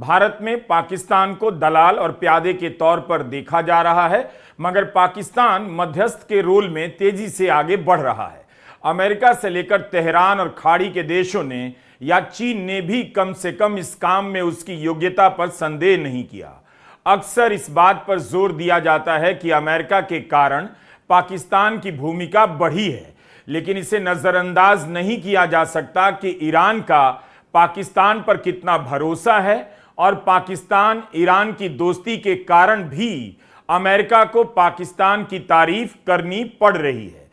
भारत में पाकिस्तान को दलाल और प्यादे के तौर पर देखा जा रहा है, मगर पाकिस्तान मध्यस्थ के रोल में तेजी से आगे बढ़ रहा है। अमेरिका से लेकर तेहरान और खाड़ी के देशों ने या चीन ने भी कम से कम इस काम में उसकी योग्यता पर संदेह नहीं किया। अक्सर इस बात पर जोर दिया जाता है कि अमेरिका के कारण पाकिस्तान की भूमिका बढ़ी है, लेकिन इसे नजरअंदाज नहीं किया जा सकता कि ईरान का पाकिस्तान पर कितना भरोसा है और पाकिस्तान ईरान की दोस्ती के कारण भी अमेरिका को पाकिस्तान की तारीफ करनी पड़ रही है।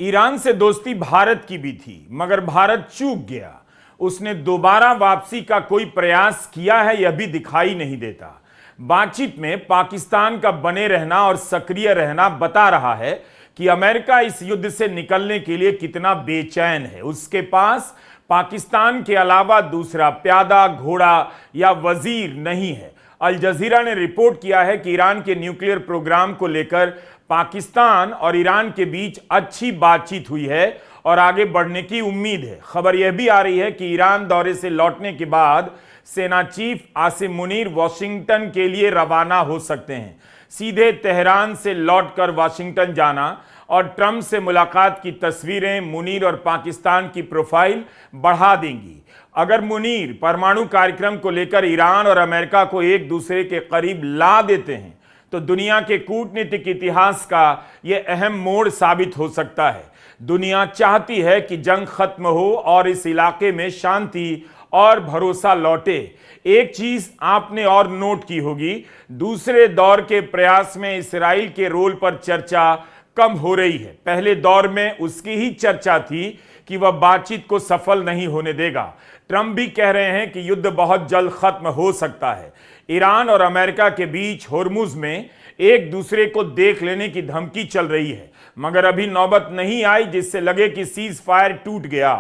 ईरान से दोस्ती भारत की भी थी, मगर भारत चूक गया। उसने दोबारा वापसी का कोई प्रयास किया है, यह भी दिखाई नहीं देता। बातचीत में पाकिस्तान का बने रहना और सक्रिय रहना बता रहा है कि अमेरिका इस युद्ध से निकलने के लिए कितना बेचैन है। उसके पास पाकिस्तान के अलावा दूसरा प्यादा, घोड़ा या वजीर नहीं है। अल जजीरा ने रिपोर्ट किया है कि ईरान के न्यूक्लियर प्रोग्राम को लेकर पाकिस्तान और ईरान के बीच अच्छी बातचीत हुई है और आगे बढ़ने की उम्मीद है। खबर यह भी आ रही है कि ईरान दौरे से लौटने के बाद सेना चीफ आसिम मुनीर वॉशिंगटन के लिए रवाना हो सकते हैं। सीधे तेहरान से लौटकर वाशिंगटन जाना और ट्रंप से मुलाकात की तस्वीरें मुनीर और पाकिस्तान की प्रोफाइल बढ़ा देंगी। अगर मुनीर परमाणु कार्यक्रम को लेकर ईरान और अमेरिका को एक दूसरे के करीब ला देते हैं तो दुनिया के कूटनीतिक इतिहास का यह अहम मोड़ साबित हो सकता है। दुनिया चाहती है कि जंग खत्म हो और इस इलाके में शांति और भरोसा लौटे। एक चीज आपने और नोट की होगी, दूसरे दौर के प्रयास में इस्राइल के रोल पर चर्चा कम हो रही है। पहले दौर में उसकी ही चर्चा थी कि वह बातचीत को सफल नहीं होने देगा। ट्रंप भी कह रहे हैं कि युद्ध बहुत जल्द खत्म हो सकता है। ईरान और अमेरिका के बीच होर्मुज में एक दूसरे को देख लेने की धमकी चल रही है, मगर अभी नौबत नहीं आई जिससे लगे कि सीज फायर टूट गया।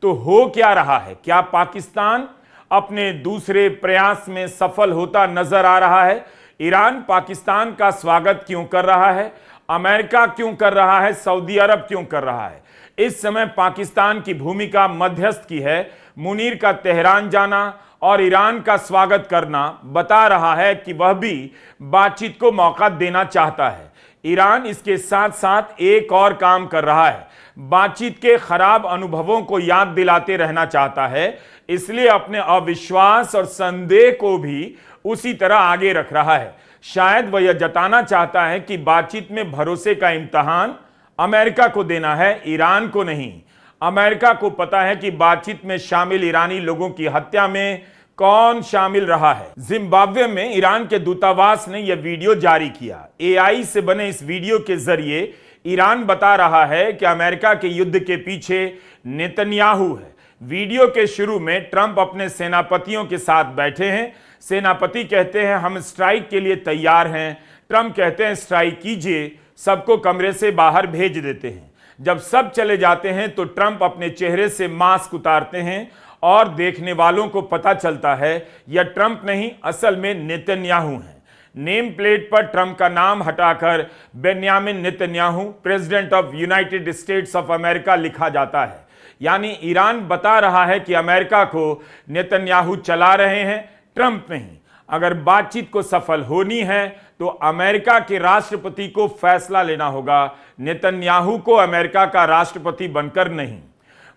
तो हो क्या रहा है? क्या पाकिस्तान अपने दूसरे प्रयास में सफल होता नजर आ रहा है? ईरान पाकिस्तान का स्वागत क्यों कर रहा है? अमेरिका क्यों कर रहा है? सऊदी अरब क्यों कर रहा है? इस समय पाकिस्तान की भूमिका मध्यस्थ की है। मुनीर का तेहरान जाना और ईरान का स्वागत करना बता रहा है कि वह भी बातचीत को मौका देना चाहता है। ईरान इसके साथ साथ एक और काम कर रहा है, बातचीत के खराब अनुभवों को याद दिलाते रहना चाहता है, इसलिए अपने अविश्वास और संदेह को भी उसी तरह आगे रख रहा है। शायद वह यह जताना चाहता है कि बातचीत में भरोसे का इम्तहान अमेरिका को देना है, ईरान को नहीं। अमेरिका को पता है कि बातचीत में शामिल ईरानी लोगों की हत्या में कौन शामिल रहा है। जिम्बाब्वे में ईरान के दूतावास ने यह वीडियो जारी किया। एआई से बने इस वीडियो के जरिए ईरान बता रहा है कि अमेरिका के युद्ध के पीछे नेतन्याहू है। वीडियो के शुरू में ट्रंप अपने सेनापतियों के साथ बैठे हैं। सेनापति कहते हैं हम स्ट्राइक के लिए तैयार हैं। ट्रंप कहते हैं स्ट्राइक कीजिए, सबको कमरे से बाहर भेज देते हैं। जब सब चले जाते हैं तो ट्रंप अपने चेहरे से मास्क उतारते हैं और देखने वालों को पता चलता है यह ट्रंप नहीं, असल में नेतन्याहू हैं। नेम प्लेट पर ट्रंप का नाम हटाकर Benjamin Netanyahu president of United states of America लिखा जाता है। यानी ईरान बता रहा है कि अमेरिका को नेतन्याहू चला रहे हैं, ट्रंप नहीं। अगर बातचीत को सफल होनी है तो अमेरिका के राष्ट्रपति को फैसला लेना होगा, नेतन्याहू को अमेरिका का राष्ट्रपति बनकर नहीं।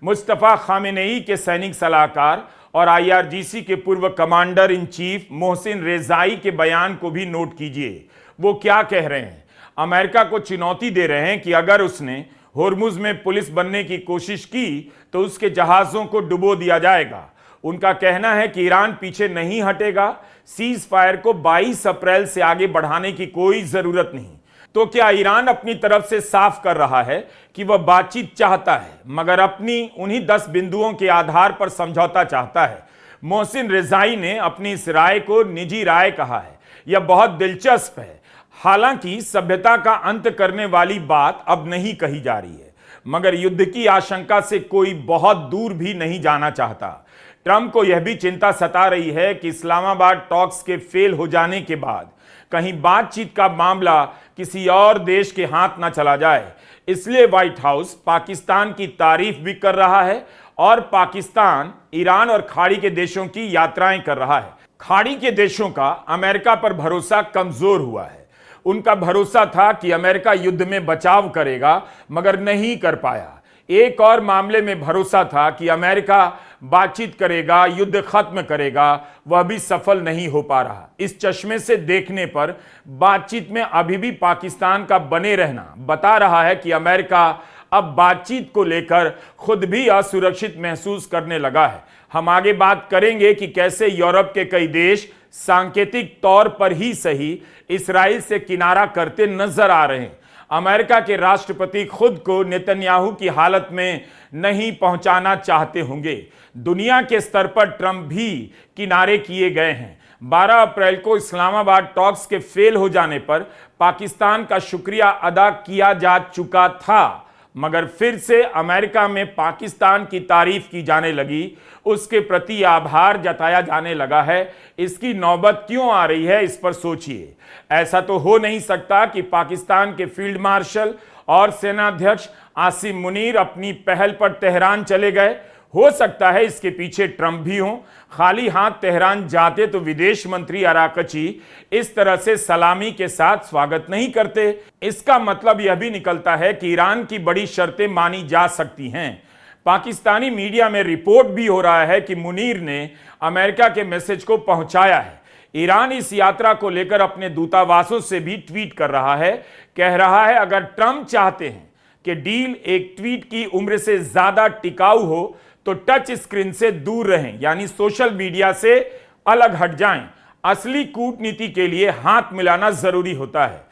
मुस्तफा खामेनेई के सैनिक सलाहकार और आईआरजीसी के पूर्व commander in chief Mohsin Rezaei के बयान को भी नोट कीजिए। वो क्या कह रहे हैं? अमेरिका को चुनौती दे रहे हैं कि अगर उसने होर्मुज में पुलिस बनने की कोशिश की तो उसके जहाजों को डुबो दिया जाएगा। उनका कहना है कि ईरान पीछे नहीं हटेगा, सीज फायर को 22 अप्रैल से आगे बढ़ाने की कोई जरूरत नहीं। तो क्या ईरान अपनी तरफ से साफ कर रहा है कि वह बातचीत चाहता है, मगर अपनी उन्हीं 10 बिंदुओं के आधार पर समझौता चाहता है? मोहसिन रेजाई ने अपनी इस राय को निजी राय कहा है। यह बहुत दिलचस्प है। हालांकि सभ्यता का अंत करने वाली बात अब नहीं कही जा रही है, मगर युद्ध की आशंका से कोई बहुत दूर भी नहीं जाना चाहता। ट्रंप को यह भी चिंता सता रही है कि इस्लामाबाद टॉक्स के फेल हो जाने के बाद कहीं बातचीत का मामला किसी और देश के हाथ ना चला जाए। इसलिए व्हाइट हाउस पाकिस्तान की तारीफ भी कर रहा है और पाकिस्तान ईरान और खाड़ी के देशों की यात्राएं कर रहा है। खाड़ी के देशों का अमेरिका पर भरोसा कमजोर हुआ है। उनका भरोसा था कि अमेरिका युद्ध में बचाव करेगा, मगर नहीं कर पाया। एक और मामले में भरोसा था कि अमेरिका बातचीत करेगा, युद्ध खत्म करेगा, वह भी सफल नहीं हो पा रहा। इस चश्मे से देखने पर बातचीत में अभी भी पाकिस्तान का बने रहना बता रहा है कि अमेरिका अब बातचीत को लेकर खुद भी असुरक्षित महसूस करने लगा है। हम आगे बात करेंगे कि कैसे यूरोप के कई देश सांकेतिक तौर पर ही सही इस्राइल से किनारा करते नजर आ रहे हैं। अमेरिका के राष्ट्रपति खुद को नेतन्याहू की हालत में नहीं पहुंचाना चाहते होंगे। दुनिया के स्तर पर ट्रंप भी किनारे किए गए हैं। 12 अप्रैल को इस्लामाबाद टॉक्स के फेल हो जाने पर पाकिस्तान का शुक्रिया अदा किया जा चुका था, मगर फिर से अमेरिका में पाकिस्तान की तारीफ की जाने लगी, उसके प्रति आभार जताया जाने लगा है। इसकी नौबत क्यों आ रही है, इस पर सोचिए। ऐसा तो हो नहीं सकता कि पाकिस्तान के फील्ड मार्शल और सेनाध्यक्ष आसिम मुनीर अपनी पहल पर तेहरान चले गए। हो सकता है इसके पीछे ट्रंप भी हों। खाली हाथ तेहरान जाते तो विदेश मंत्री अराकची इस तरह से सलामी के साथ स्वागत नहीं करते। इसका मतलब यह भी निकलता है कि ईरान की बड़ी शर्तें मानी जा सकती हैं। पाकिस्तानी मीडिया में रिपोर्ट भी हो रहा है कि मुनीर ने अमेरिका के मैसेज को पहुंचाया है। ईरान इस यात्रा को लेकर अपने दूतावासों से भी ट्वीट कर रहा है। कह रहा है अगर ट्रंप चाहते हैं कि डील एक ट्वीट की उम्र से ज्यादा टिकाऊ हो तो टच स्क्रीन से दूर रहें, यानी सोशल मीडिया से अलग हट जाएं। असली कूटनीति के लिए हाथ मिलाना जरूरी होता है।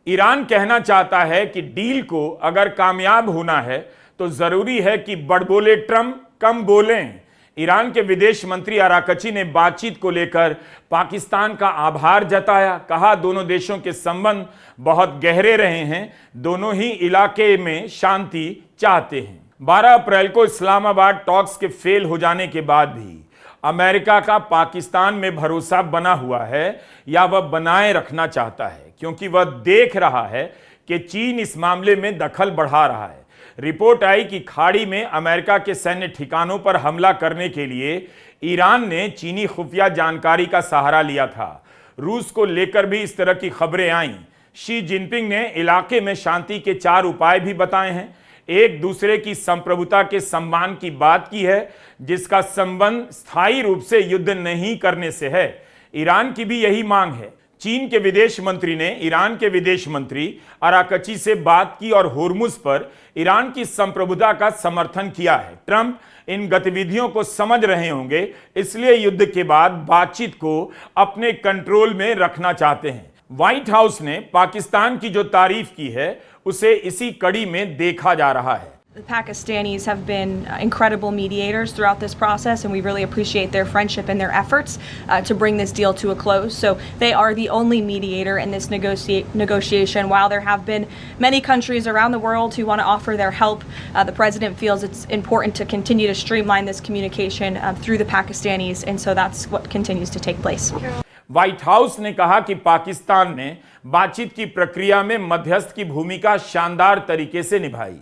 ईरान कहना चाहता है कि डील को अगर कामयाब होना है तो जरूरी है कि बड़बोले ट्रंप कम बोलें। ईरान के विदेश मंत्री अराकची ने बातचीत को लेकर पाकिस्तान का आभार जताया। कहा दोनों देशों के संबंध बहुत गहरे रहे हैं, दोनों ही इलाके में शांति चाहते हैं। 12 अप्रैल को इस्लामाबाद टॉक्स के फेल हो जाने के बाद भी अमेरिका का पाकिस्तान में भरोसा बना हुआ है, या वह बनाए रखना चाहता है, क्योंकि वह देख रहा है कि चीन इस मामले में दखल बढ़ा रहा है। रिपोर्ट आई कि खाड़ी में अमेरिका के सैन्य ठिकानों पर हमला करने के लिए ईरान ने चीनी खुफिया जानकारी का सहारा लिया था। रूस को लेकर भी इस तरह की खबरें आईं। शी जिनपिंग ने इलाके में शांति के 4 उपाय भी बताए हैं। एक दूसरे की संप्रभुता के सम्मान की बात की है, जिसका संबंध स्थायी रूप से युद्ध नहीं करने से है। ईरान की भी यही मांग है। चीन के विदेश मंत्री ने ईरान के विदेश मंत्री अराकची से बात की और होर्मुज पर ईरान की संप्रभुता का समर्थन किया है। ट्रंप इन गतिविधियों को समझ रहे होंगे, इसलिए युद्ध के बाद बातचीत को अपने कंट्रोल में रखना चाहते हैं। व्हाइट हाउस ने पाकिस्तान की जो तारीफ की है, उसे इसी कड़ी में देखा जा रहा है। The Pakistanis have been incredible mediators throughout this process, and we really appreciate their friendship and their efforts to bring this deal to a close. So they are the only mediator in this negotiation. While there have been many countries around the world who want to offer their help, the president feels it's important to continue to streamline this communication through the Pakistanis, and so that's what continues to take place. White house ने कहा कि पाकिस्तान ने बातचीत की प्रक्रिया में मध्यस्थ की भूमिका शानदार तरीके से निभाई।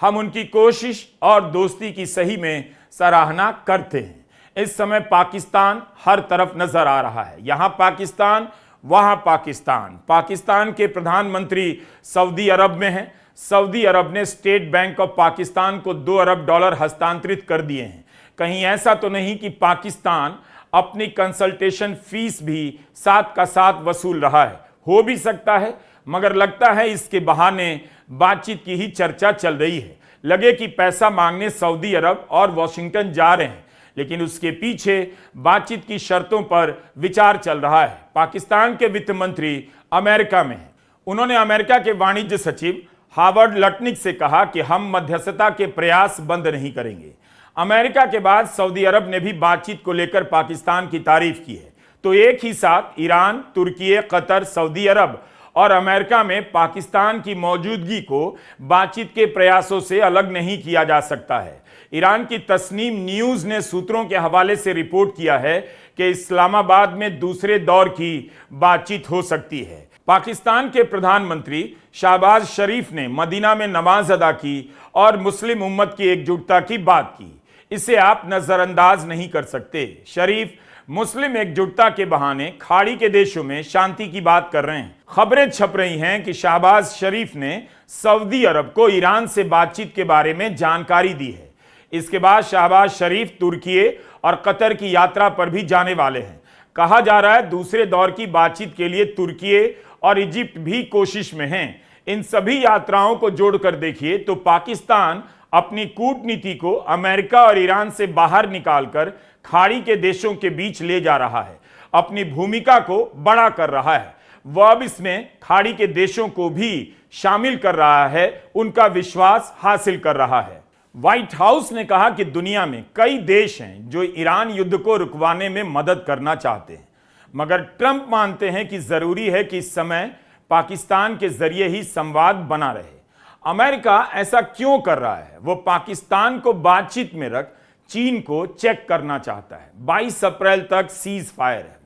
हम उनकी कोशिश और दोस्ती की सही में सराहना करते हैं। इस समय पाकिस्तान हर तरफ नजर आ रहा है। यहां पाकिस्तान, वहां पाकिस्तान। पाकिस्तान के प्रधानमंत्री सऊदी अरब में हैं। सऊदी अरब ने स्टेट बैंक ऑफ पाकिस्तान को $2 अरब हस्तांतरित कर दिए हैं। कहीं ऐसा तो नहीं कि पाकिस्तान अपनी कंसल्टेशन फीस भी साथ का साथ वसूल रहा है? हो भी सकता है, मगर लगता है इसके बहाने बातचीत की ही चर्चा चल रही है। लगे कि पैसा मांगने सऊदी अरब और वॉशिंगटन जा रहे हैं, लेकिन उसके पीछे बातचीत की शर्तों पर विचार चल रहा है। पाकिस्तान के वित्त मंत्री अमेरिका में हैं। उन्होंने अमेरिका के वाणिज्य सचिव हावर्ड लटनिक से कहा कि हम मध्यस्थता के प्रयास बंद नहीं करेंगे। अमेरिका के बाद सऊदी अरब ने भी बातचीत को लेकर पाकिस्तान की तारीफ की है। तो एक ही साथ ईरान, तुर्की, कतर, सऊदी अरब और अमेरिका में पाकिस्तान की मौजूदगी को बातचीत के प्रयासों से अलग नहीं किया जा सकता है। ईरान की तस्नीम न्यूज ने सूत्रों के हवाले से रिपोर्ट किया है कि इस्लामाबाद में दूसरे दौर की बातचीत हो सकती है। पाकिस्तान के प्रधानमंत्री शहबाज शरीफ ने मदीना में नमाज अदा की और मुस्लिम उम्मत की एकजुटता की बात की। इसे आप नजरअंदाज नहीं कर सकते। शरीफ मुस्लिम एकजुटता के बहाने खाड़ी के देशों में शांति की बात कर रहे हैं। खबरें छप रही हैं कि शहबाज शरीफ ने सऊदी अरब को ईरान से बातचीत के बारे में जानकारी दी है। इसके बाद शहबाज शरीफ तुर्की और कतर की यात्रा पर भी जाने वाले हैं। कहा जा रहा है दूसरे दौर की बातचीत के लिए तुर्की और इजिप्ट भी कोशिश में हैं। इन सभी यात्राओं को जोड़कर देखिए तो पाकिस्तान अपनी कूटनीति को अमेरिका और ईरान से बाहर निकालकर खाड़ी के देशों के बीच ले जा रहा है, अपनी भूमिका को बड़ा कर रहा है। वह अब इसमें खाड़ी के देशों को भी शामिल कर रहा है, उनका विश्वास हासिल कर रहा है। व्हाइट हाउस ने कहा कि दुनिया में कई देश हैं जो ईरान युद्ध को रुकवाने में मदद करना चाहते हैं, मगर ट्रंप मानते हैं कि जरूरी है कि इस समय पाकिस्तान के जरिए ही संवाद बना रहे। अमेरिका ऐसा क्यों कर रहा है? वो पाकिस्तान को बातचीत में रख चीन को चेक करना चाहता है। 22 अप्रैल तक सीज फायर है।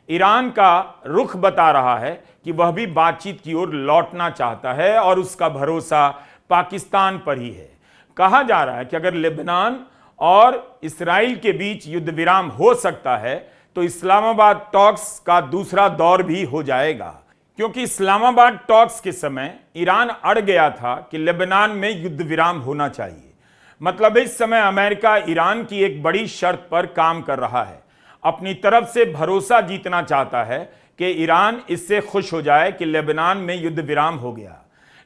ईरान का रुख बता रहा है कि वह भी बातचीत की ओर लौटना चाहता है और उसका भरोसा पाकिस्तान पर ही है। कहा जा रहा है कि अगर लेबनान और इस्राइल के बीच युद्ध विराम हो सकता है तो इस्लामाबाद टॉक्स का दूसरा दौर भी हो जाएगा, क्योंकि इस्लामाबाद टॉक्स के समय ईरान अड़ गया था कि लेबनान में युद्ध विराम होना चाहिए। मतलब इस समय अमेरिका ईरान की एक बड़ी शर्त पर काम कर रहा है, अपनी तरफ से भरोसा जीतना चाहता है कि ईरान इससे खुश हो जाए कि लेबनान में युद्ध विराम हो गया।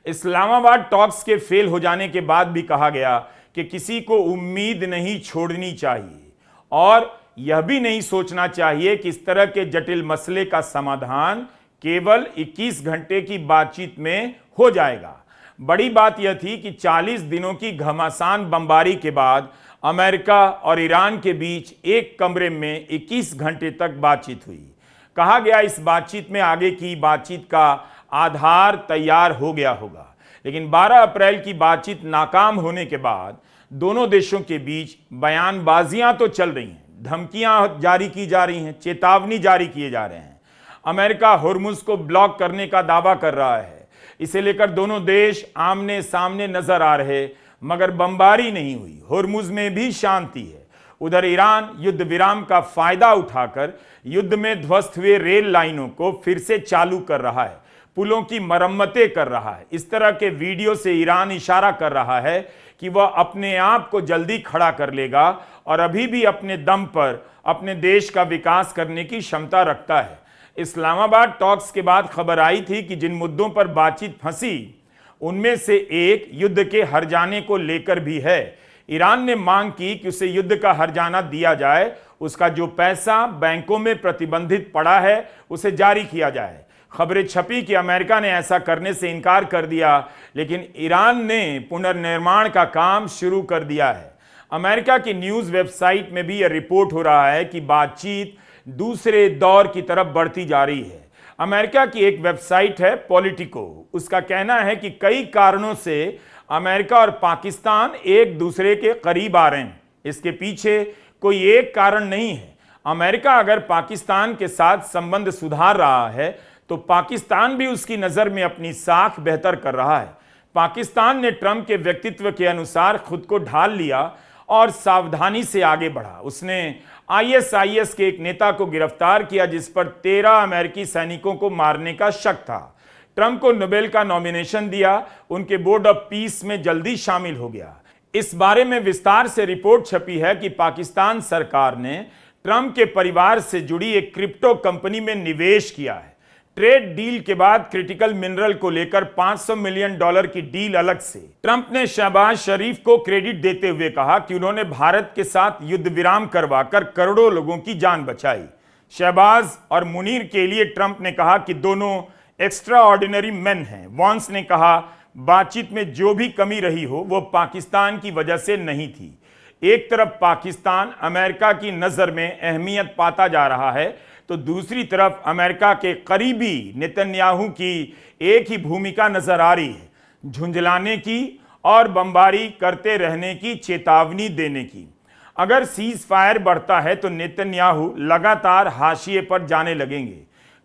इस्लामाबाद टॉक्स के फेल हो जाने के बाद भी कहा गया कि किसी को उम्मीद नहीं छोड़नी चाहिए और यह भी नहीं सोचना चाहिए कि इस तरह के जटिल मसले का समाधान केवल 21 घंटे की बातचीत में हो जाएगा। बड़ी बात यह थी कि 40 दिनों की घमासान बमबारी के बाद अमेरिका और ईरान के बीच एक कमरे में 21 घंटे तक बातचीत हुई। कहा गया इस बातचीत में आगे की बातचीत का आधार तैयार हो गया होगा, लेकिन 12 अप्रैल की बातचीत नाकाम होने के बाद दोनों देशों के बीच बयानबाजियां तो चल रही हैं, धमकियां जारी की जा रही हैं, चेतावनी जारी किए जा रहे हैं। अमेरिका होर्मुज को ब्लॉक करने का दावा कर रहा है। इसे लेकर दोनों देश आमने सामने नजर आ रहे, मगर बमबारी नहीं हुई। होर्मुज में भी शांति है। उधर ईरान युद्ध विराम का फायदा उठाकर युद्ध में ध्वस्त हुए रेल लाइनों को फिर से चालू कर रहा है, पुलों की मरम्मतें कर रहा है। इस तरह के वीडियो से ईरान इशारा कर रहा है कि वह अपने आप को जल्दी खड़ा कर लेगा और अभी भी अपने दम पर अपने देश का विकास करने की क्षमता रखता है। इस्लामाबाद टॉक्स के बाद खबर आई थी कि जिन मुद्दों पर बातचीत फंसी उनमें से एक युद्ध के हर्जाने को लेकर भी है। ईरान ने मांग की कि उसे युद्ध का हर्जाना दिया जाए, उसका जो पैसा बैंकों में प्रतिबंधित पड़ा है उसे जारी किया जाए। खबरें छपी कि अमेरिका ने ऐसा करने से इनकार कर दिया, लेकिन ईरान ने पुनर्निर्माण का काम शुरू कर दिया है। अमेरिका की न्यूज़ वेबसाइट में भी यह रिपोर्ट हो रहा है कि बातचीत दूसरे दौर की तरफ बढ़ती जा रही है। अमेरिका की एक वेबसाइट है पॉलिटिको, उसका कहना है कि कई कारणों से अमेरिका और पाकिस्तान एक दूसरे के करीब आ रहे हैं। इसके पीछे कोई एक कारण नहीं है। अमेरिका अगर पाकिस्तान के साथ संबंध सुधार रहा है तो पाकिस्तान भी उसकी नज़र में अपनी साख बेहतर कर रहा है। पाकिस्तान ने ट्रंप के व्यक्तित्व के अनुसार खुद को ढाल लिया और सावधानी से आगे बढ़ा। उसने आईएसआईएस के एक नेता को गिरफ्तार किया जिस पर 13 अमेरिकी सैनिकों को मारने का शक था। ट्रंप को नोबेल का नॉमिनेशन दिया, उनके बोर्ड ऑफ पीस में जल्दी शामिल हो गया। इस बारे में विस्तार से रिपोर्ट छपी है कि पाकिस्तान सरकार ने ट्रंप के परिवार से जुड़ी एक क्रिप्टो कंपनी में निवेश किया है। ट्रेड डील के बाद क्रिटिकल मिनरल को लेकर $500 मिलियन की डील अलग से। ट्रंप ने शहबाज शरीफ को क्रेडिट देते हुए कहा कि उन्होंने भारत के साथ युद्ध विराम करवाकर करोड़ों लोगों की जान बचाई। शहबाज और मुनीर के लिए ट्रंप ने कहा कि दोनों एक्स्ट्रा ऑर्डिनरी मैन हैं। वॉन्स ने कहा बातचीत में जो भी कमी रही हो वो पाकिस्तान की वजह से नहीं थी। एक तरफ पाकिस्तान अमेरिका की नज़र में अहमियत पाता जा रहा है तो दूसरी तरफ अमेरिका के करीबी नेतन्याहू की एक ही भूमिका नजर आ रही है, झुंझलाने की और बमबारी करते रहने की, चेतावनी देने की। अगर सीज फायर बढ़ता है तो नेतन्याहू लगातार हाशिए पर जाने लगेंगे।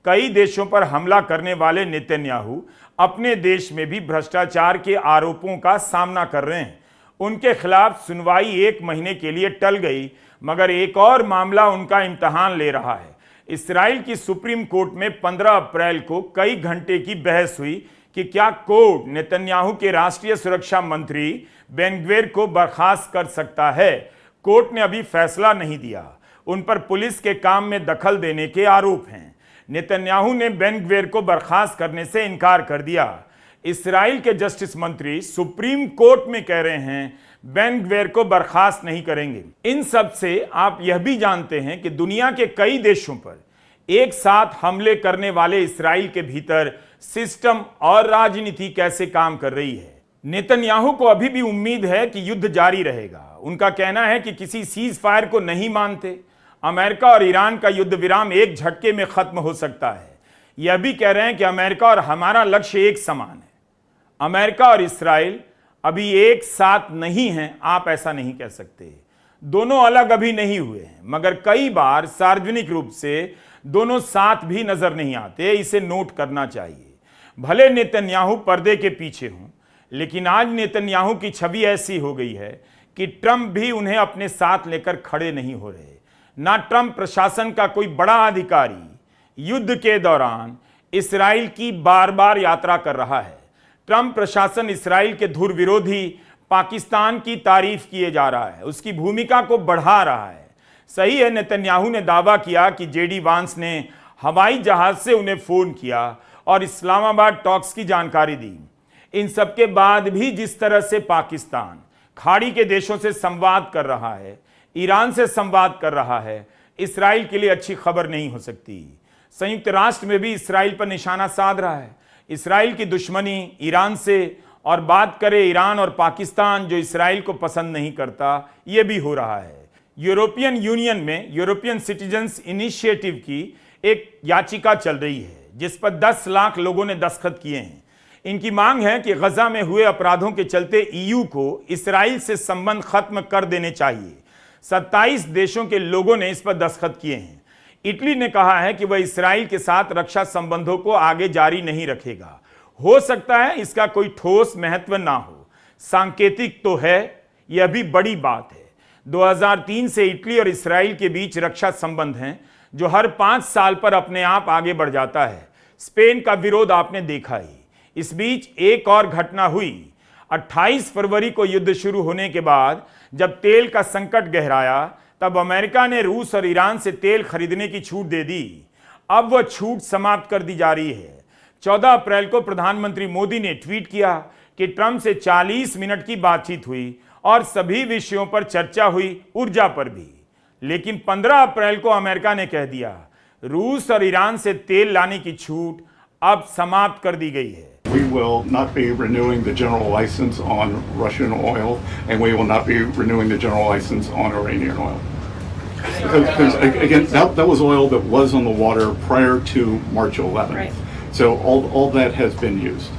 कई देशों पर हमला करने वाले नेतन्याहू अपने देश में भी भ्रष्टाचार के आरोपों का सामना कर रहे हैं। उनके खिलाफ सुनवाई 1 महीने के लिए टल गई, मगर एक और मामला उनका इम्तहान ले रहा है। इस्राएल की सुप्रीम कोर्ट में 15 अप्रैल को कई घंटे की बहस हुई कि क्या कोर्ट नेतन्याहू के राष्ट्रीय सुरक्षा मंत्री बेन ग्विर को बर्खास्त कर सकता है। कोर्ट ने अभी फैसला नहीं दिया। उन पर पुलिस के काम में दखल देने के आरोप हैं। नेतन्याहू ने बेन ग्विर को बर्खास्त करने से इनकार कर दिया। इस्राएल के जस्टिस मंत्री सुप्रीम कोर्ट में कह रहे हैं बेन ग्विर को बर्खास्त नहीं करेंगे। इन सब से आप यह भी जानते हैं कि दुनिया के कई देशों पर एक साथ हमले करने वाले इस्राएल के भीतर सिस्टम और राजनीति कैसे काम कर रही है। नेतन्याहू को अभी भी उम्मीद है कि युद्ध जारी रहेगा। उनका कहना है कि किसी सीज फायर को नहीं मानते। अमेरिका और ईरान का युद्ध विराम एक झटके में खत्म हो सकता है। यह भी कह रहे हैं कि अमेरिका और हमारा लक्ष्य एक समान है। अमेरिका और इस्राएल अभी एक साथ नहीं हैं, आप ऐसा नहीं कह सकते। दोनों अलग अभी नहीं हुए हैं, मगर कई बार सार्वजनिक रूप से दोनों साथ भी नजर नहीं आते। इसे नोट करना चाहिए। भले नेतन्याहू पर्दे के पीछे हों, लेकिन आज नेतन्याहू की छवि ऐसी हो गई है कि ट्रंप भी उन्हें अपने साथ लेकर खड़े नहीं हो रहे। ना ट्रंप प्रशासन का कोई बड़ा अधिकारी युद्ध के दौरान इस्राएल की बार बार यात्रा कर रहा है। ट्रंप प्रशासन इस्राएल के धुर विरोधी पाकिस्तान की तारीफ किए जा रहा है, उसकी भूमिका को बढ़ा रहा है। सही है, नेतन्याहू ने दावा किया कि जेडी वांस ने हवाई जहाज से उन्हें फोन किया और इस्लामाबाद टॉक्स की जानकारी दी। इन सबके बाद भी जिस तरह से पाकिस्तान खाड़ी के देशों से संवाद कर रहा है, ईरान से संवाद कर रहा है, इस्राएल के लिए अच्छी खबर नहीं हो सकती। संयुक्त राष्ट्र में भी इस्राएल पर निशाना साध रहा है। इस्राएल की दुश्मनी ईरान से, और बात करें ईरान और पाकिस्तान जो इस्राएल को पसंद नहीं करता, यह भी हो रहा है। यूरोपियन यूनियन में यूरोपियन सिटीजन्स इनिशिएटिव की एक याचिका चल रही है जिस पर 10 लाख लोगों ने दस्तखत किए हैं। इनकी मांग है कि गजा में हुए अपराधों के चलते ईयू को इस्राएल से संबंध खत्म कर देने चाहिए। 27 देशों के लोगों ने इस पर दस्तखत किए हैं। इटली ने कहा है कि वह इस्राएल के साथ रक्षा संबंधों को आगे जारी नहीं रखेगा। हो सकता है इसका कोई ठोस महत्व ना हो, सांकेतिक तो है, यह भी बड़ी बात है। 2003 से इटली और इस्राएल के बीच रक्षा संबंध हैं जो हर 5 साल पर अपने आप आगे बढ़ जाता है। स्पेन का विरोध आपने देखा ही। इस बीच एक और घटना हुई। 28 फरवरी को युद्ध शुरू होने के बाद जब तेल का संकट गहराया, तब अमेरिका ने रूस और ईरान से तेल खरीदने की छूट दे दी। अब वह छूट समाप्त कर दी जा रही है। 14 अप्रैल को प्रधानमंत्री मोदी ने ट्वीट किया कि ट्रंप से 40 मिनट की बातचीत हुई और सभी विषयों पर चर्चा हुई, ऊर्जा पर भी। लेकिन 15 अप्रैल को अमेरिका ने कह दिया रूस और ईरान से तेल लाने की छूट अब समाप्त कर दी गई है। We will not be renewing the general license on Russian oil, and we will not be renewing the general license on Iranian oil. Because again, that was oil that was on the water prior to March 11th. Right. So all that has been used.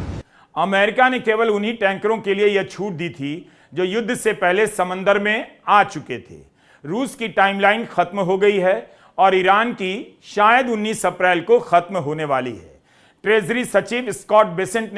America ने केवल उन्हीं टैंकरों के लिए यह छूट दी थी जो युद्ध से पहले समंदर में आ चुके थे। रूस की टाइमलाइन खत्म हो गई है और ईरान की शायद 19 अप्रैल को खत्म होने वाली है। ट्रेजरी सचिव स्कॉट बेसेंट